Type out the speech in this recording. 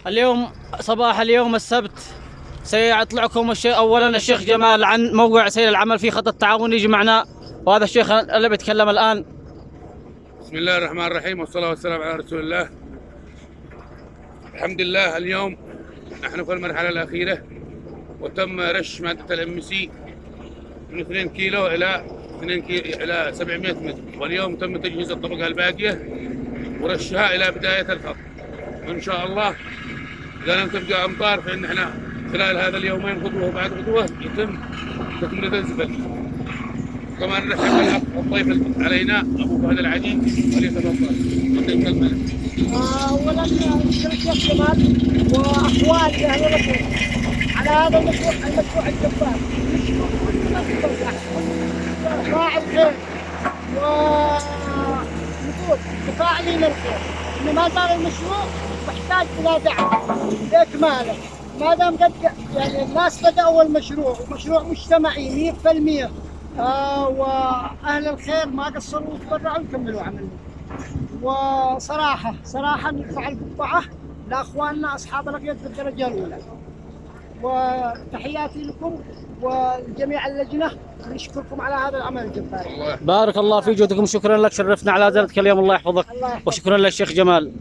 اليوم صباح اليوم السبت سيطلعكم اولا الشيخ جمال عن موقع سير العمل في خط التعاون يجي معنا، وهذا الشيخ اللي بيتكلم الان. بسم الله الرحمن الرحيم، والصلاة والسلام على رسول الله. الحمد لله، اليوم نحن في المرحلة الأخيرة وتم رش مادة الام سي من 2 كيلو إلى 700 متر، واليوم تم تجهيز الطبقة الباقية ورشها إلى بداية الخط. وإن شاء الله إذا لم تبقى أمطار فإن احنا خلال هذا اليومين غدوة وبعد غدوة يتم تكملة الزبل. كمان نرحب بالأخ الضيف علينا أبو فهد العجين، وليتفضل يعطيك الملك. اولا الشيخ جمال واخواني اهل الركوع على هذا المشروع الجبار، نشكر كل من تطوع، فاعل خير ونقول مفاعلين الخير ان ما زال المشروع محتاج الى دعم لاكماله. ما دام قد يعني الناس بداوا المشروع ومشروع مجتمعي 100%، واهل الخير ما قصروا وتبرعوا يكملوا عملهم. وصراحة نرفع القبعة لأخواننا أصحاب الأقياد في الدرجة الأولى، وتحياتي لكم وجميع اللجنة، نشكركم على هذا العمل الجبار. بارك الله في جهدكم، شكرا لك، شرفنا على زيارتك اليوم، الله يحفظك. وشكرا للشيخ جمال.